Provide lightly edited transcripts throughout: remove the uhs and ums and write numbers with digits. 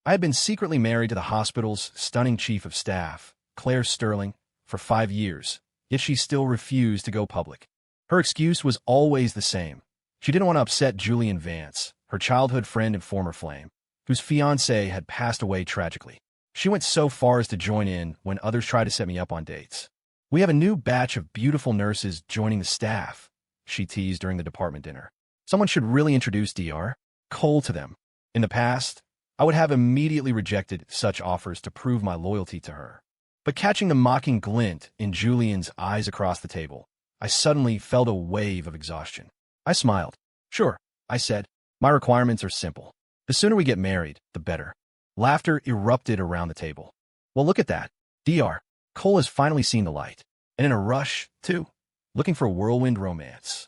I had been secretly married to the hospital's stunning chief of staff, Claire Sterling, for 5 years, yet she still refused to go public. Her excuse was always the same. She didn't want to upset Julian Vance, her childhood friend and former flame, whose fiancé had passed away tragically. She went so far as to join in when others tried to set me up on dates. "We have a new batch of beautiful nurses joining the staff," she teased during the department dinner. "Someone should really introduce Dr. Cole to them." In the past, I would have immediately rejected such offers to prove my loyalty to her. But catching the mocking glint in Julian's eyes across the table, I suddenly felt a wave of exhaustion. I smiled. "Sure," I said. "My requirements are simple. The sooner we get married, the better." Laughter erupted around the table. "Well, look at that. Dr. Cole has finally seen the light. And in a rush, too. Looking for a whirlwind romance.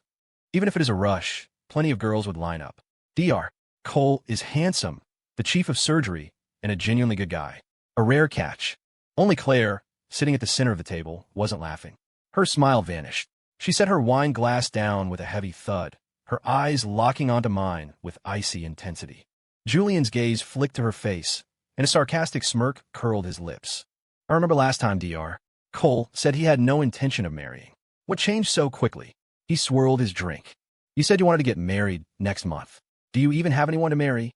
Even if it is a rush, plenty of girls would line up. Dr. Cole is handsome, the chief of surgery, and a genuinely good guy. A rare catch." Only Claire, sitting at the center of the table, wasn't laughing. Her smile vanished. She set her wine glass down with a heavy thud, her eyes locking onto mine with icy intensity. Julian's gaze flicked to her face, and a sarcastic smirk curled his lips. "I remember last time Dr. Cole said he had no intention of marrying. What changed so quickly?" He swirled his drink. "You said you wanted to get married next month. Do you even have anyone to marry?"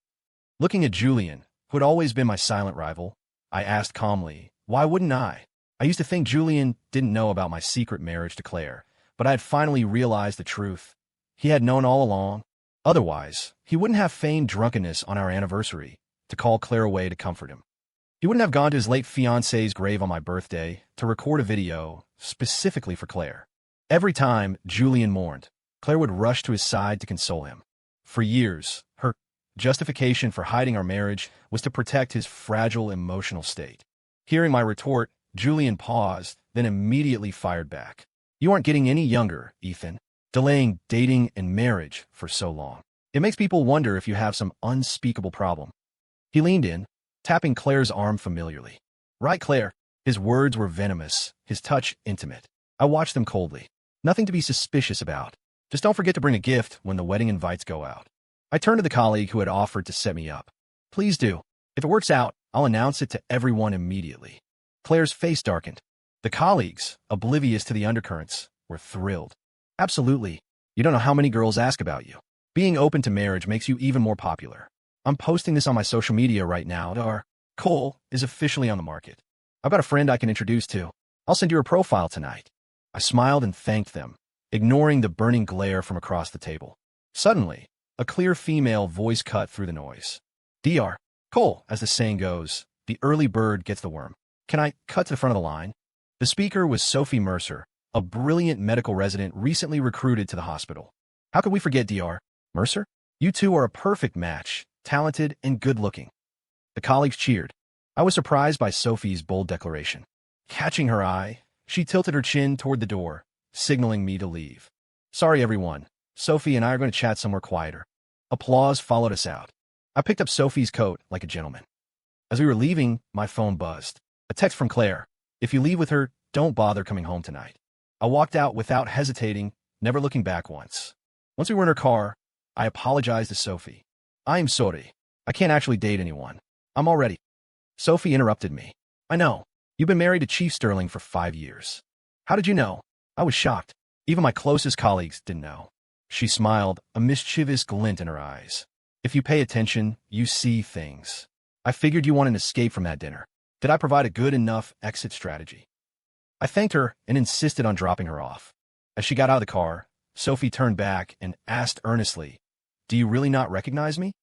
Looking at Julian, who had always been my silent rival, I asked calmly, "Why wouldn't I?" I used to think Julian didn't know about my secret marriage to Claire, but I had finally realized the truth. He had known all along. Otherwise, he wouldn't have feigned drunkenness on our anniversary to call Claire away to comfort him. He wouldn't have gone to his late fiancé's grave on my birthday to record a video specifically for Claire. Every time Julian mourned, Claire would rush to his side to console him. For years, her justification for hiding our marriage was to protect his fragile emotional state. Hearing my retort, Julian paused, then immediately fired back. "You aren't getting any younger, Ethan. Delaying dating and marriage for so long. It makes people wonder if you have some unspeakable problem." He leaned in, tapping Claire's arm familiarly. "Right, Claire." His words were venomous, his touch intimate. I watched them coldly. Nothing to be suspicious about. Just don't forget to bring a gift when the wedding invites go out. I turned to the colleague who had offered to set me up. "Please do. If it works out, I'll announce it to everyone immediately." Claire's face darkened. The colleagues, oblivious to the undercurrents, were thrilled. "Absolutely. You don't know how many girls ask about you. Being open to marriage makes you even more popular. I'm posting this on my social media right now. Dr. Cole is officially on the market. I've got a friend I can introduce to. I'll send you her profile tonight." I smiled and thanked them, ignoring the burning glare from across the table. Suddenly, a clear female voice cut through the noise. "Dr. Cole, as the saying goes, the early bird gets the worm. Can I cut to the front of the line?" The speaker was Sophie Mercer, a brilliant medical resident recently recruited to the hospital. "How could we forget Dr. Mercer? You two are a perfect match, talented and good-looking." The colleagues cheered. I was surprised by Sophie's bold declaration. Catching her eye, she tilted her chin toward the door, signaling me to leave. "Sorry, everyone. Sophie and I are going to chat somewhere quieter." Applause followed us out. I picked up Sophie's coat like a gentleman. As we were leaving, my phone buzzed. A text from Claire. "If you leave with her, don't bother coming home tonight." I walked out without hesitating, never looking back once. Once we were in her car, I apologized to Sophie. "I'm sorry. I can't actually date anyone. I'm all ready." Sophie interrupted me. "I know. You've been married to Chief Sterling for 5 years. How did you know?" I was shocked. Even my closest colleagues didn't know. She smiled, a mischievous glint in her eyes. "If you pay attention, you see things. I figured you wanted an escape from that dinner. Did I provide a good enough exit strategy?" I thanked her and insisted on dropping her off. As she got out of the car, Sophie turned back and asked earnestly, "Do you really not recognize me?"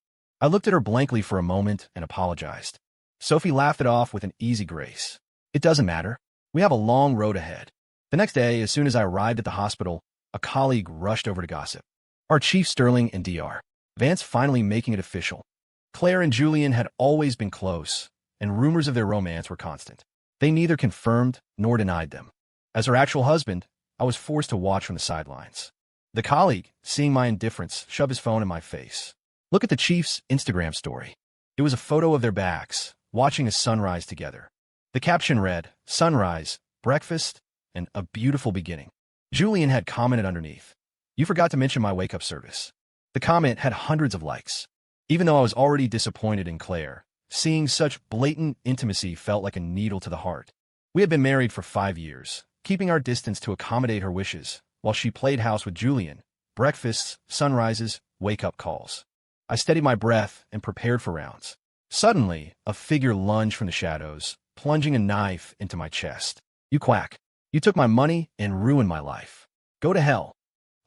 I looked at her blankly for a moment and apologized. Sophie laughed it off with an easy grace. "It doesn't matter. We have a long road ahead." The next day, as soon as I arrived at the hospital, a colleague rushed over to gossip. Our Chief Sterling and Dr. Vance finally making it official. Claire and Julian had always been close, and rumors of their romance were constant. They neither confirmed nor denied them. As her actual husband, I was forced to watch from the sidelines. The colleague, seeing my indifference, shoved his phone in my face. "Look at the Chief's Instagram story." It was a photo of their backs, watching a sunrise together. The caption read, "Sunrise, breakfast, and a beautiful beginning." Julian had commented underneath, "You forgot to mention my wake-up service." The comment had hundreds of likes. Even though I was already disappointed in Claire, Seeing such blatant intimacy felt like a needle to the heart. We had been married for 5 years, keeping our distance to accommodate her wishes, while she played house with Julian. Breakfasts, sunrises, wake-up calls. I steadied my breath and prepared for rounds. Suddenly, a figure lunged from the shadows, plunging a knife into my chest. "You quack. You took my money and ruined my life. Go to hell."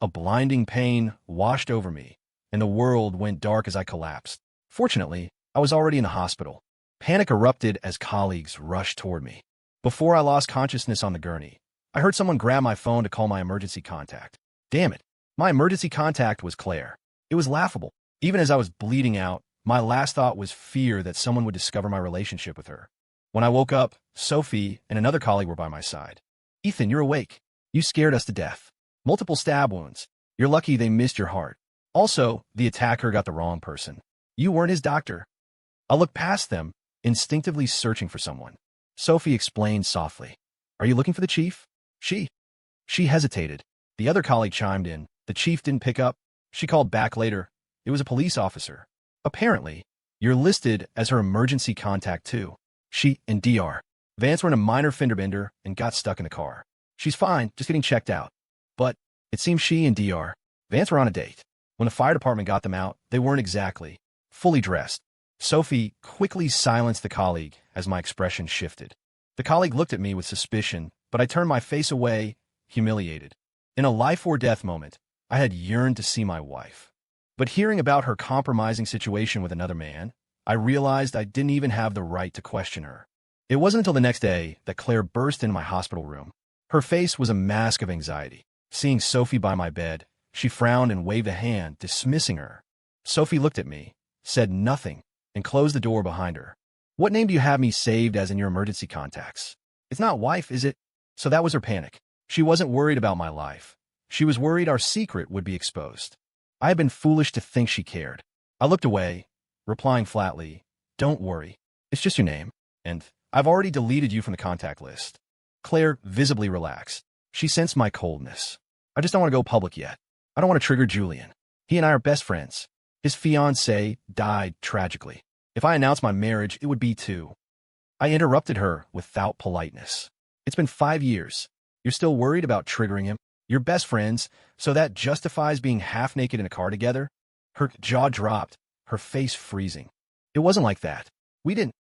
A blinding pain washed over me, and the world went dark as I collapsed. Fortunately, I was already in the hospital. Panic erupted as colleagues rushed toward me. Before I lost consciousness on the gurney, I heard someone grab my phone to call my emergency contact. Damn it. My emergency contact was Claire. It was laughable. Even as I was bleeding out, my last thought was fear that someone would discover my relationship with her. When I woke up, Sophie and another colleague were by my side. "Ethan, you're awake. You scared us to death. Multiple stab wounds. You're lucky they missed your heart. Also, the attacker got the wrong person. You weren't his doctor." I looked past them, instinctively searching for someone. Sophie explained softly. "Are you looking for the chief?" She hesitated. The other colleague chimed in. "The chief didn't pick up." She called back later. "It was a police officer. Apparently, you're listed as her emergency contact too." She and Dr. Vance were in a minor fender bender and got stuck in the car. "She's fine, just getting checked out." But it seems she and Dr. Vance were on a date. When the fire department got them out, they weren't exactly fully dressed. Sophie quickly silenced the colleague as my expression shifted. The colleague looked at me with suspicion, but I turned my face away, humiliated. In a life-or-death moment, I had yearned to see my wife. But hearing about her compromising situation with another man, I realized I didn't even have the right to question her. It wasn't until the next day that Claire burst into my hospital room. Her face was a mask of anxiety. Seeing Sophie by my bed, she frowned and waved a hand, dismissing her. Sophie looked at me, said nothing, and closed the door behind her. "What name do you have me saved as in your emergency contacts? It's not wife, is it?" So that was her panic. She wasn't worried about my life. She was worried our secret would be exposed. I had been foolish to think she cared. I looked away, replying flatly, "Don't worry. It's just your name. And I've already deleted you from the contact list." Claire visibly relaxed. She sensed my coldness. "I just don't want to go public yet. I don't want to trigger Julian. He and I are best friends. His fiancée died tragically. If I announced my marriage, it would be too." I interrupted her without politeness. "It's been 5 years. You're still worried about triggering him? You're best friends, so that justifies being half-naked in a car together?" Her jaw dropped, her face freezing. "It wasn't like that. We didn't."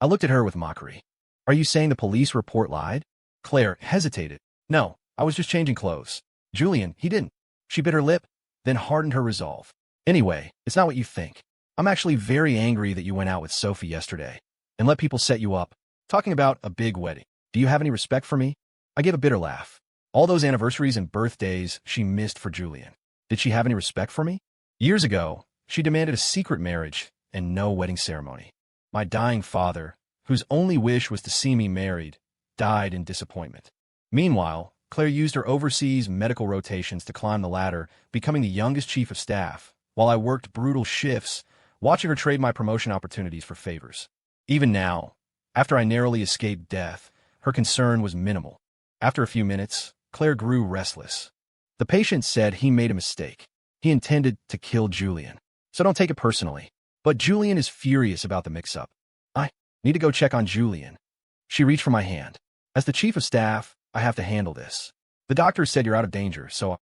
I looked at her with mockery. "Are you saying the police report lied?" Claire hesitated. "No, I was just changing clothes. Julian, he didn't." She bit her lip, then hardened her resolve. "Anyway, it's not what you think. I'm actually very angry that you went out with Sophie yesterday and let people set you up, talking about a big wedding. Do you have any respect for me?" I gave a bitter laugh. All those anniversaries and birthdays she missed for Julian. Did she have any respect for me? Years ago, she demanded a secret marriage and no wedding ceremony. My dying father, whose only wish was to see me married, died in disappointment. Meanwhile, Claire used her overseas medical rotations to climb the ladder, becoming the youngest chief of staff, while I worked brutal shifts, watching her trade my promotion opportunities for favors. Even now, after I narrowly escaped death, her concern was minimal. After a few minutes, Claire grew restless. "The patient said he made a mistake. He intended to kill Julian. So don't take it personally. But Julian is furious about the mix-up. I need to go check on Julian." She reached for my hand. "As the chief of staff, I have to handle this. The doctor said you're out of danger, so..."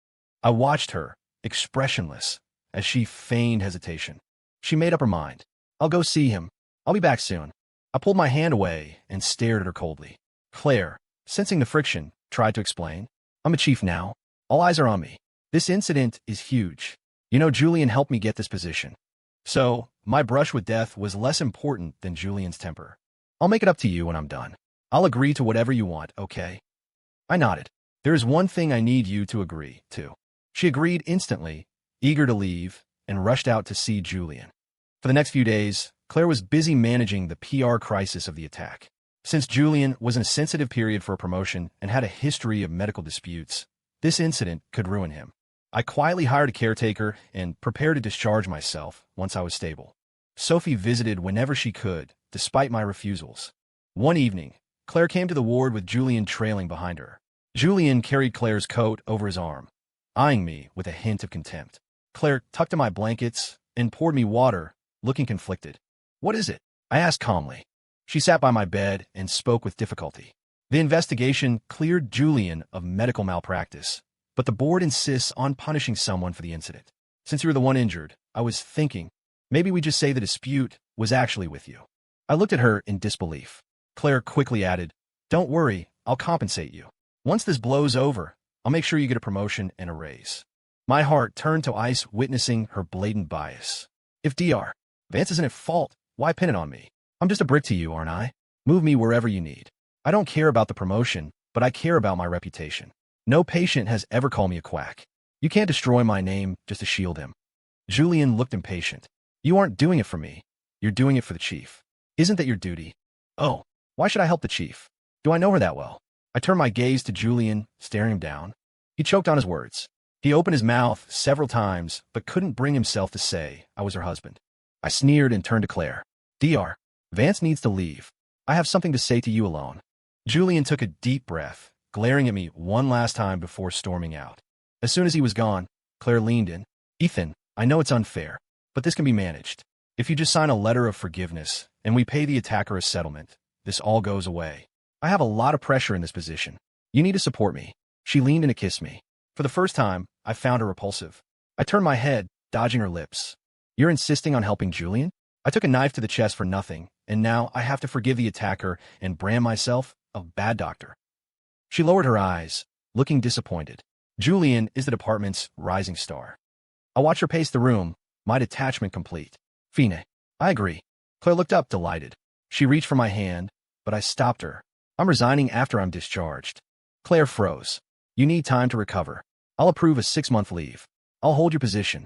I watched her, expressionless, as she feigned hesitation. She made up her mind. "I'll go see him. I'll be back soon." I pulled my hand away and stared at her coldly. Claire, sensing the friction, tried to explain. "I'm a chief now. All eyes are on me. This incident is huge. You know, Julian helped me get this position. So, my brush with death was less important than Julian's temper. I'll make it up to you when I'm done. I'll agree to whatever you want, okay?" I nodded. "There is one thing I need you to agree to." She agreed instantly, eager to leave, and rushed out to see Julian. For the next few days, Claire was busy managing the PR crisis of the attack. Since Julian was in a sensitive period for a promotion and had a history of medical disputes, this incident could ruin him. I quietly hired a caretaker and prepared to discharge myself once I was stable. Sophie visited whenever she could, despite my refusals. One evening, Claire came to the ward with Julian trailing behind her. Julian carried Claire's coat over his arm, eyeing me with a hint of contempt. Claire tucked in my blankets and poured me water, looking conflicted. "What is it?" I asked calmly. She sat by my bed and spoke with difficulty. The investigation cleared Julian of medical malpractice, but the board insists on punishing someone for the incident. Since you were the one injured, I was thinking, maybe we just say the dispute was actually with you. I looked at her in disbelief. Claire quickly added, "Don't worry, I'll compensate you. Once this blows over, I'll make sure you get a promotion and a raise." My heart turned to ice witnessing her blatant bias. If Dr. Vance isn't at fault, why pin it on me? I'm just a brick to you, aren't I? Move me wherever you need. I don't care about the promotion, but I care about my reputation. No patient has ever called me a quack. You can't destroy my name just to shield him. Julian looked impatient. You aren't doing it for me. You're doing it for the chief. Isn't that your duty? Oh, why should I help the chief? Do I know her that well? I turned my gaze to Julian, staring him down. He choked on his words. He opened his mouth several times, but couldn't bring himself to say I was her husband. I sneered and turned to Claire. Dr. Vance needs to leave. I have something to say to you alone. Julian took a deep breath, glaring at me one last time before storming out. As soon as he was gone, Claire leaned in. Ethan, I know it's unfair, but this can be managed. If you just sign a letter of forgiveness and we pay the attacker a settlement, this all goes away. I have a lot of pressure in this position. You need to support me. She leaned in to kiss me. For the first time, I found her repulsive. I turned my head, dodging her lips. You're insisting on helping Julian? I took a knife to the chest for nothing, and now I have to forgive the attacker and brand myself a bad doctor. She lowered her eyes, looking disappointed. Julian is the department's rising star. I watched her pace the room, my detachment complete. Fine. I agree. Claire looked up, delighted. She reached for my hand, but I stopped her. I'm resigning after I'm discharged. Claire froze. You need time to recover. I'll approve a 6-month leave. I'll hold your position.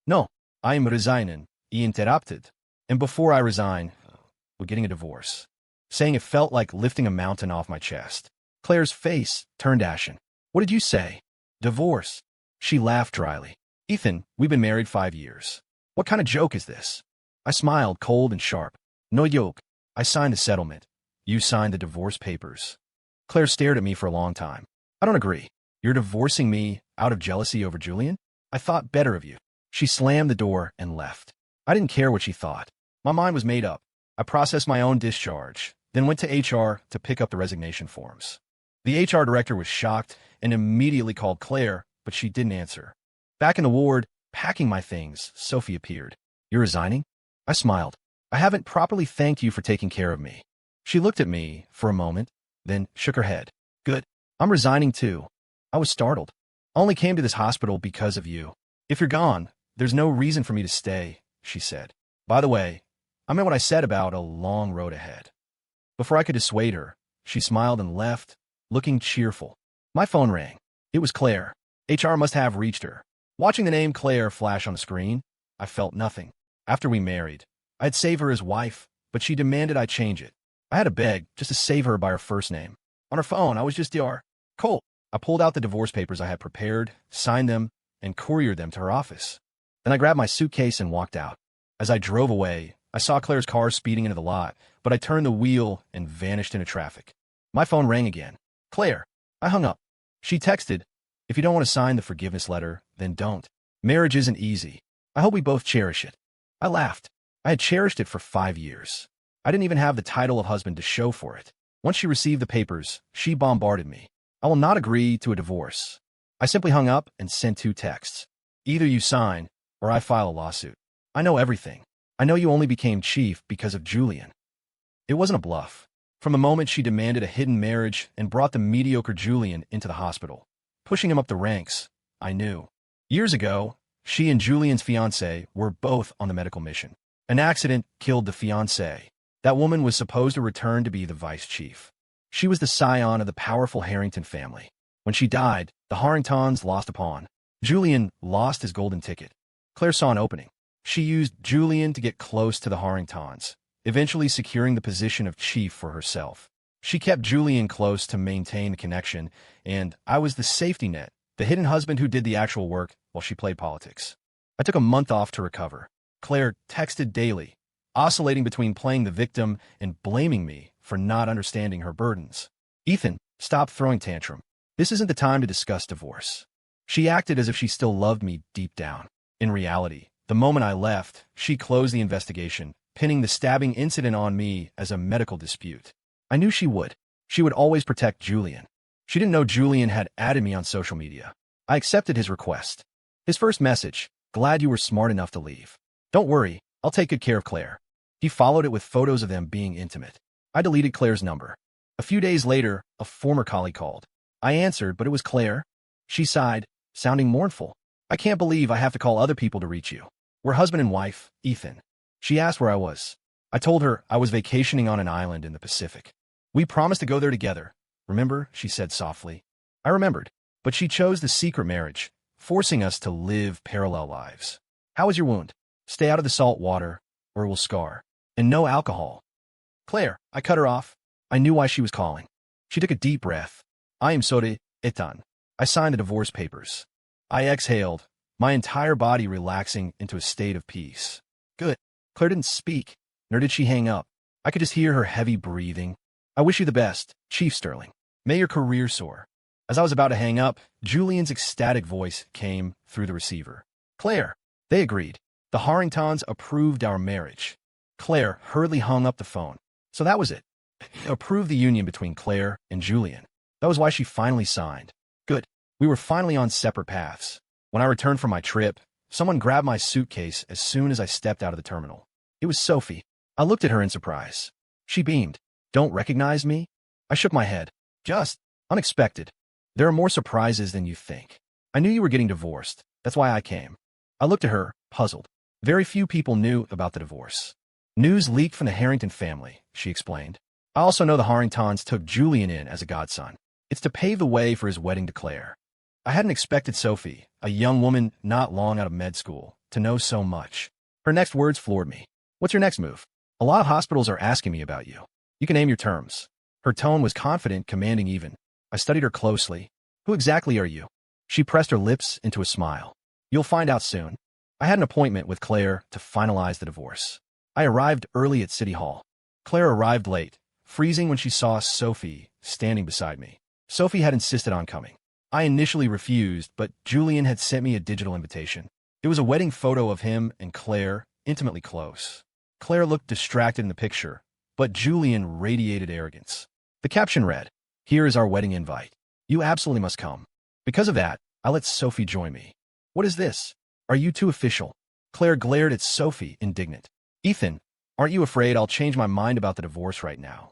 No, I am resigning, he interrupted. And before I resign, we're getting a divorce. Saying it felt like lifting a mountain off my chest. Claire's face turned ashen. What did you say? Divorce. She laughed dryly. Ethan, we've been married 5 years. What kind of joke is this? I smiled, cold and sharp. No joke. I signed the settlement. You signed the divorce papers. Claire stared at me for a long time. I don't agree. You're divorcing me out of jealousy over Julian? I thought better of you. She slammed the door and left. I didn't care what she thought. My mind was made up. I processed my own discharge, then went to HR to pick up the resignation forms. The HR director was shocked and immediately called Claire, but she didn't answer. Back in the ward, packing my things, Sophie appeared. You're resigning? I smiled. I haven't properly thanked you for taking care of me. She looked at me for a moment, then shook her head. Good. I'm resigning too. I was startled. I only came to this hospital because of you. If you're gone, there's no reason for me to stay, she said. By the way, I meant what I said about a long road ahead. Before I could dissuade her, she smiled and left, looking cheerful. My phone rang. It was Claire. HR must have reached her. Watching the name Claire flash on the screen, I felt nothing. After we married, I'd save her as wife, but she demanded I change it. I had to beg just to save her by her first name. On her phone, I was just Dr. Cole. I pulled out the divorce papers I had prepared, signed them, and couriered them to her office. Then I grabbed my suitcase and walked out. As I drove away, I saw Claire's car speeding into the lot, but I turned the wheel and vanished into traffic. My phone rang again. Claire. I hung up. She texted, if you don't want to sign the forgiveness letter, then don't. Marriage isn't easy. I hope we both cherish it. I laughed. I had cherished it for 5 years. I didn't even have the title of husband to show for it. Once she received the papers, she bombarded me. I will not agree to a divorce. I simply hung up and sent 2 texts. Either you sign, or I file a lawsuit. I know everything. I know you only became chief because of Julian. It wasn't a bluff. From the moment she demanded a hidden marriage and brought the mediocre Julian into the hospital, pushing him up the ranks, I knew. Years ago, she and Julian's fiancé were both on the medical mission. An accident killed the fiancé. That woman was supposed to return to be the vice chief. She was the scion of the powerful Harrington family. When she died, the Harringtons lost a pawn. Julian lost his golden ticket. Claire saw an opening. She used Julian to get close to the Harringtons, eventually securing the position of chief for herself. She kept Julian close to maintain the connection, and I was the safety net, the hidden husband who did the actual work while she played politics. I took a month off to recover. Claire texted daily, oscillating between playing the victim and blaming me for not understanding her burdens. Ethan, stop throwing tantrum. This isn't the time to discuss divorce. She acted as if she still loved me deep down. In reality, the moment I left, she closed the investigation, pinning the stabbing incident on me as a medical dispute. I knew she would. She would always protect Julian. She didn't know Julian had added me on social media. I accepted his request. His first message: "Glad you were smart enough to leave. Don't worry, I'll take good care of Claire." He followed it with photos of them being intimate. I deleted Claire's number. A few days later, a former colleague called. I answered, but it was Claire. She sighed, sounding mournful. "I can't believe I have to call other people to reach you. We're husband and wife, Ethan." She asked where I was. I told her I was vacationing on an island in the Pacific. "We promised to go there together. Remember?" she said softly. I remembered, but she chose the secret marriage, forcing us to live parallel lives. "How is your wound? Stay out of the salt water, or it will scar. And no alcohol." "Claire," I cut her off. I knew why she was calling. She took a deep breath. "I am Sophie, Ethan." I signed the divorce papers. I exhaled, my entire body relaxing into a state of peace. Good. Claire didn't speak, nor did she hang up. I could just hear her heavy breathing. "I wish you the best, Chief Sterling. May your career soar." As I was about to hang up, Julian's ecstatic voice came through the receiver. "Claire." They agreed. The Harringtons approved our marriage. Claire hurriedly hung up the phone. So that was it. Approved the union between Claire and Julian. That was why she finally signed. Good. We were finally on separate paths. When I returned from my trip, someone grabbed my suitcase as soon as I stepped out of the terminal. It was Sophie. I looked at her in surprise. She beamed. "Don't recognize me?" I shook my head. "Just unexpected. There are more surprises than you think. I knew you were getting divorced. That's why I came." I looked at her, puzzled. Very few people knew about the divorce. "News leaked from the Harrington family," she explained. "I also know the Harringtons took Julian in as a godson. It's to pave the way for his wedding to Claire." I hadn't expected Sophie, a young woman not long out of med school, to know so much. Her next words floored me. "What's your next move? A lot of hospitals are asking me about you. You can name your terms." Her tone was confident, commanding even. I studied her closely. "Who exactly are you?" She pressed her lips into a smile. "You'll find out soon." I had an appointment with Claire to finalize the divorce. I arrived early at City Hall. Claire arrived late, freezing when she saw Sophie standing beside me. Sophie had insisted on coming. I initially refused, but Julian had sent me a digital invitation. It was a wedding photo of him and Claire, intimately close. Claire looked distracted in the picture, but Julian radiated arrogance. The caption read, "Here is our wedding invite. You absolutely must come." Because of that, I let Sophie join me. "What is this? Are you too official?" Claire glared at Sophie, indignant. "Ethan, aren't you afraid I'll change my mind about the divorce right now?"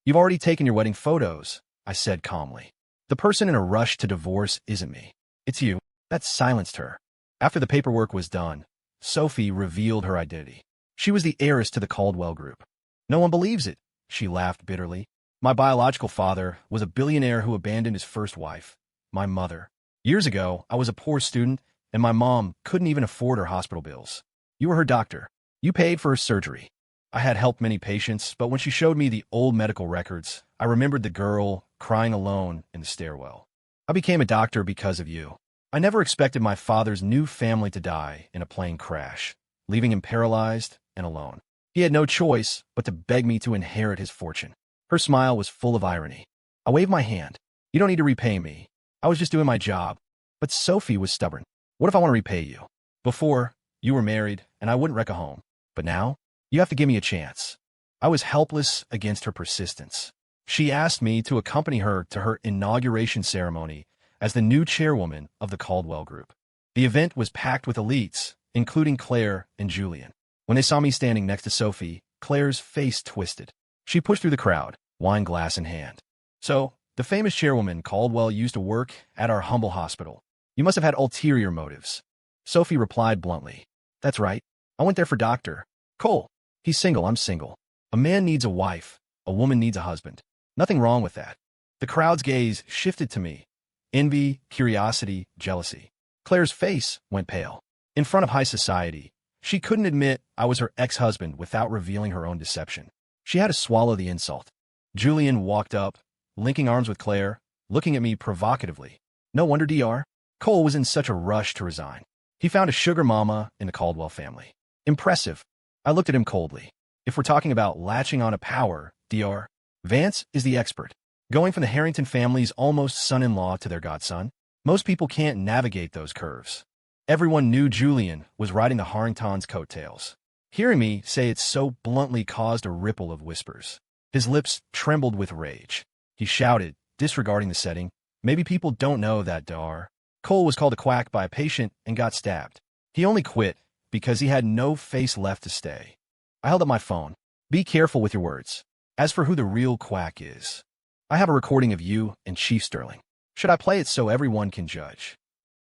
"You've already taken your wedding photos," I said calmly. "The person in a rush to divorce isn't me. It's you." That silenced her. After the paperwork was done, Sophie revealed her identity. She was the heiress to the Caldwell Group. "No one believes it," she laughed bitterly. "My biological father was a billionaire who abandoned his first wife, my mother. Years ago, I was a poor student, and my mom couldn't even afford her hospital bills. You were her doctor. You paid for her surgery. I had helped many patients, but when she showed me the old medical records, I remembered the girl crying alone in the stairwell. I became a doctor because of you. I never expected my father's new family to die in a plane crash, leaving him paralyzed and alone. He had no choice but to beg me to inherit his fortune." Her smile was full of irony. I waved my hand. "You don't need to repay me. I was just doing my job." But Sophie was stubborn. "What if I want to repay you? Before, you were married, and I wouldn't wreck a home. But now, you have to give me a chance." I was helpless against her persistence. She asked me to accompany her to her inauguration ceremony as the new chairwoman of the Caldwell Group. The event was packed with elites, including Claire and Julian. When they saw me standing next to Sophie, Claire's face twisted. She pushed through the crowd, wine glass in hand. "So, the famous chairwoman Caldwell used to work at our humble hospital. You must have had ulterior motives." Sophie replied bluntly. "That's right. I went there for Dr. Cole. He's single, I'm single. A man needs a wife, a woman needs a husband. Nothing wrong with that." The crowd's gaze shifted to me. Envy, curiosity, jealousy. Claire's face went pale. In front of high society, she couldn't admit I was her ex-husband without revealing her own deception. She had to swallow the insult. Julian walked up, linking arms with Claire, looking at me provocatively. No wonder Dr. Cole was in such a rush to resign. He found a sugar mama in the Caldwell family. Impressive. I looked at him coldly. If we're talking about latching on to power, Dr. Vance is the expert. Going from the Harrington family's almost son-in-law to their godson, most people can't navigate those curves. Everyone knew Julian was riding the Harringtons' coattails. Hearing me say it so bluntly caused a ripple of whispers. His lips trembled with rage. He shouted, disregarding the setting, "Maybe people don't know that Dar Cole was called a quack by a patient and got stabbed. He only quit because he had no face left to stay." I held up my phone. "Be careful with your words. As for who the real quack is, I have a recording of you and Chief Sterling. Should I play it so everyone can judge?"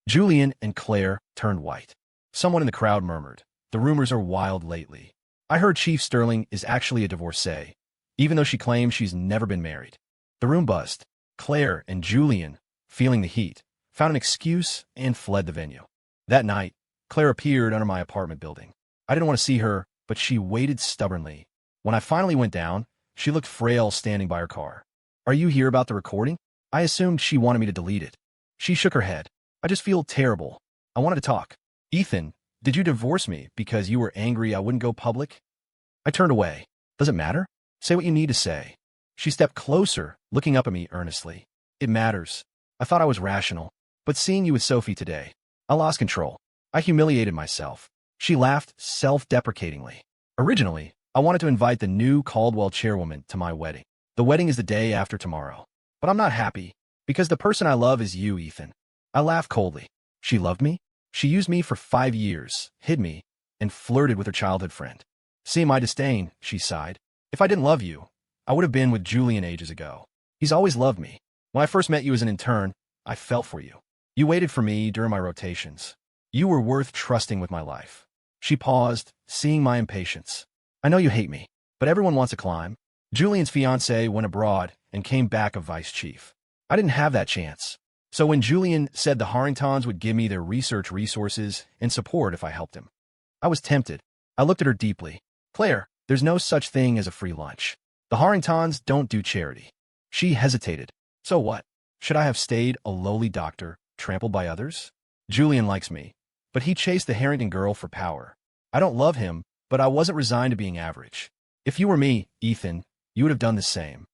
Julian and Claire turned white. Someone in the crowd murmured, "The rumors are wild lately. I heard Chief Sterling is actually a divorcee, even though she claims she's never been married." The room buzzed. Claire and Julian, feeling the heat, found an excuse and fled the venue. That night, Claire appeared under my apartment building. I didn't want to see her, but she waited stubbornly. When I finally went down, she looked frail standing by her car. "Are you here about the recording?" I assumed she wanted me to delete it. She shook her head. "I just feel terrible. I wanted to talk." "Ethan, did you divorce me because you were angry I wouldn't go public?" I turned away. "Does it matter? Say what you need to say." She stepped closer, looking up at me earnestly. "It matters. I thought I was rational, but seeing you with Sophie today, I lost control. I humiliated myself." She laughed self-deprecatingly. "Originally, I wanted to invite the new Caldwell chairwoman to my wedding. The wedding is the day after tomorrow. But I'm not happy, because the person I love is you, Ethan." I laughed coldly. She loved me? She used me for 5 years, hid me, and flirted with her childhood friend. "Seeing my disdain," she sighed. "If I didn't love you, I would have been with Julian ages ago. He's always loved me. When I first met you as an intern, I fell for you. You waited for me during my rotations. You were worth trusting with my life." She paused, seeing my impatience. "I know you hate me, but everyone wants a climb." Julian's fiancé went abroad and came back a vice chief. I didn't have that chance. So when Julian said the Harringtons would give me their research resources and support if I helped him, I was tempted. I looked at her deeply. "Claire, there's no such thing as a free lunch. The Harringtons don't do charity." She hesitated. "So what? Should I have stayed a lowly doctor, trampled by others?" "Julian likes me, but he chased the Harrington girl for power. I don't love him, but I wasn't resigned to being average. If you were me, Ethan, you would have done the same."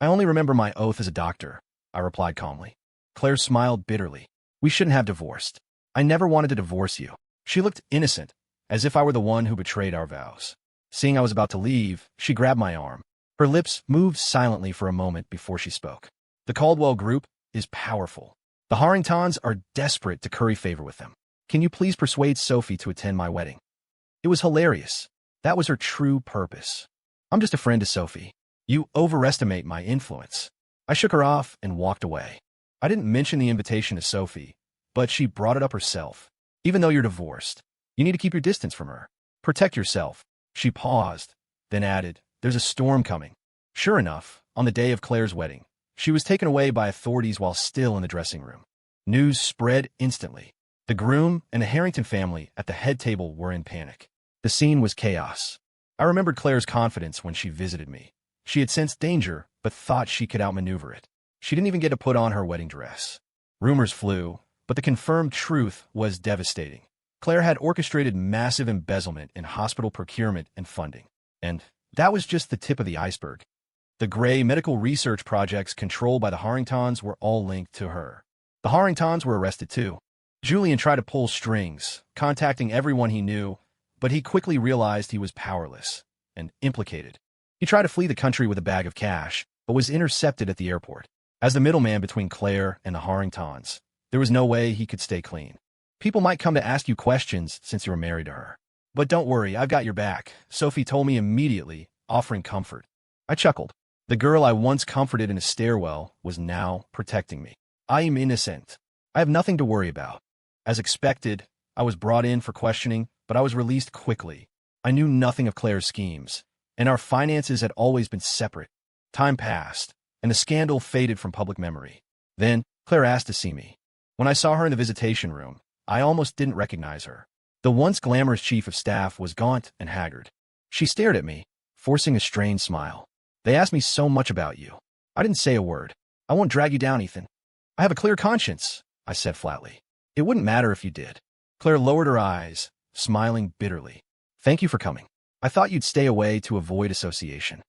"I only remember my oath as a doctor," I replied calmly. Claire smiled bitterly. "We shouldn't have divorced. I never wanted to divorce you." She looked innocent, as if I were the one who betrayed our vows. Seeing I was about to leave, she grabbed my arm. Her lips moved silently for a moment before she spoke. "The Caldwell Group is powerful. The Harringtons are desperate to curry favor with them. Can you please persuade Sophie to attend my wedding?" It was hilarious. That was her true purpose. "I'm just a friend to Sophie. You overestimate my influence." I shook her off and walked away. I didn't mention the invitation to Sophie, but she brought it up herself. "Even though you're divorced, you need to keep your distance from her. Protect yourself." She paused, then added, "There's a storm coming." Sure enough, on the day of Claire's wedding, she was taken away by authorities while still in the dressing room. News spread instantly. The groom and the Harrington family at the head table were in panic. The scene was chaos. I remembered Claire's confidence when she visited me. She had sensed danger, but thought she could outmaneuver it. She didn't even get to put on her wedding dress. Rumors flew, but the confirmed truth was devastating. Claire had orchestrated massive embezzlement in hospital procurement and funding. And that was just the tip of the iceberg. The Gray medical research projects controlled by the Harringtons were all linked to her. The Harringtons were arrested too. Julian tried to pull strings, contacting everyone he knew, but he quickly realized he was powerless and implicated. He tried to flee the country with a bag of cash, but was intercepted at the airport. As the middleman between Claire and the Harringtons, there was no way he could stay clean. "People might come to ask you questions since you were married to her. But don't worry, I've got your back," Sophie told me immediately, offering comfort. I chuckled. The girl I once comforted in a stairwell was now protecting me. "I am innocent. I have nothing to worry about." As expected, I was brought in for questioning, but I was released quickly. I knew nothing of Claire's schemes, and our finances had always been separate. Time passed, and the scandal faded from public memory. Then, Claire asked to see me. When I saw her in the visitation room, I almost didn't recognize her. The once glamorous chief of staff was gaunt and haggard. She stared at me, forcing a strained smile. "They asked me so much about you." I didn't say a word. "I won't drag you down, Ethan. I have a clear conscience," I said flatly. "It wouldn't matter if you did." Claire lowered her eyes, smiling bitterly. "Thank you for coming. I thought you'd stay away to avoid association.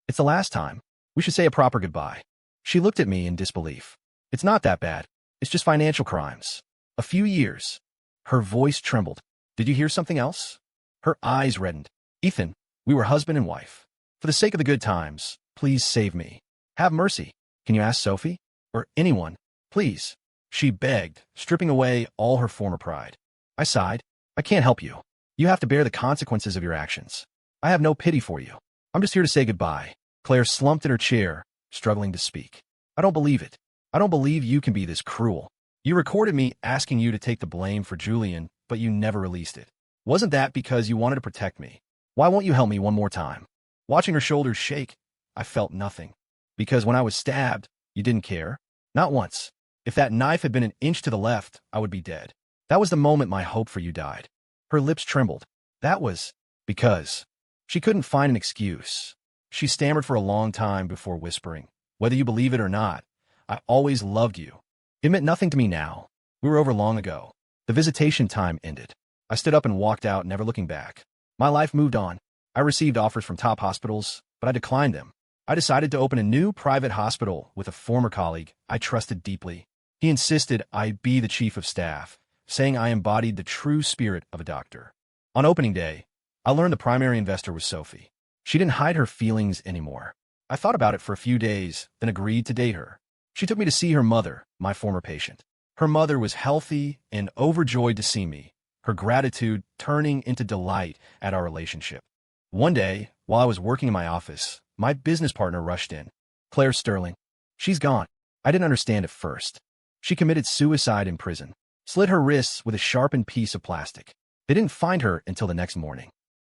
It's the last time. We should say a proper goodbye." She looked at me in disbelief. "It's not that bad. It's just financial crimes. A few years." Her voice trembled. "Did you hear something else?" Her eyes reddened. Ethan, we were husband and wife. For the sake of the good times, please save me. Have mercy. Can you ask Sophie? Or anyone? Please. She begged, stripping away all her former pride. I sighed. I can't help you. You have to bear the consequences of your actions. I have no pity for you. I'm just here to say goodbye. Claire slumped in her chair, struggling to speak. I don't believe it. I don't believe you can be this cruel. You recorded me asking you to take the blame for Julian, but you never released it. Wasn't that because you wanted to protect me? Why won't you help me one more time? Watching her shoulders shake, I felt nothing. Because when I was stabbed, you didn't care? Not once. If that knife had been an inch to the left, I would be dead. That was the moment my hope for you died. Her lips trembled. That was because she couldn't find an excuse. She stammered for a long time before whispering, whether you believe it or not, I always loved you. It meant nothing to me now. We were over long ago. The visitation time ended. I stood up and walked out, never looking back. My life moved on. I received offers from top hospitals, but I declined them. I decided to open a new private hospital with a former colleague I trusted deeply. He insisted I be the chief of staff, saying I embodied the true spirit of a doctor. On opening day, I learned the primary investor was Sophie. She didn't hide her feelings anymore. I thought about it for a few days, then agreed to date her. She took me to see her mother, my former patient. Her mother was healthy and overjoyed to see me, her gratitude turning into delight at our relationship. One day, while I was working in my office, my business partner rushed in. Claire Sterling. She's gone. I didn't understand at first. She committed suicide in prison, slit her wrists with a sharpened piece of plastic. They didn't find her until the next morning.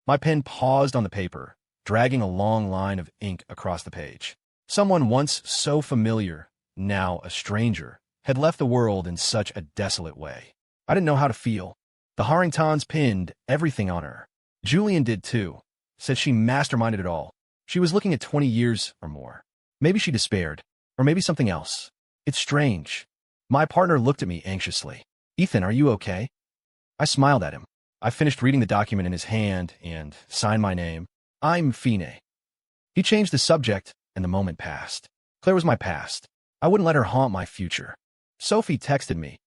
My pen paused on the paper, dragging a long line of ink across the page. Someone once so familiar, now a stranger, had left the world in such a desolate way. I didn't know how to feel. The Harringtons pinned everything on her. Julian did too. Said she masterminded it all. She was looking at 20 years or more. Maybe she despaired, or maybe something else. It's strange. My partner looked at me anxiously. Ethan, are you okay? I smiled at him. I finished reading the document in his hand and signed my name. I'm Fine. He changed the subject, and the moment passed. Claire was my past. I wouldn't let her haunt my future. Sophie texted me.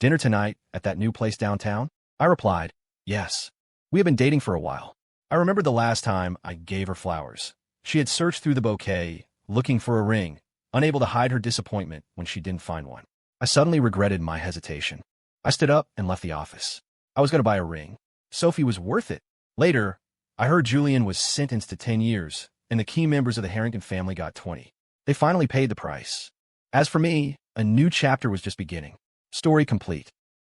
Dinner tonight at that new place downtown? I replied, yes. We had been dating for a while. I remembered the last time I gave her flowers. She had searched through the bouquet, looking for a ring, unable to hide her disappointment when she didn't find one. I suddenly regretted my hesitation. I stood up and left the office. I was going to buy a ring. Sophie was worth it. Later, I heard Julian was sentenced to 10 years, and the key members of the Harrington family got 20. They finally paid the price. As for me, a new chapter was just beginning. Story complete.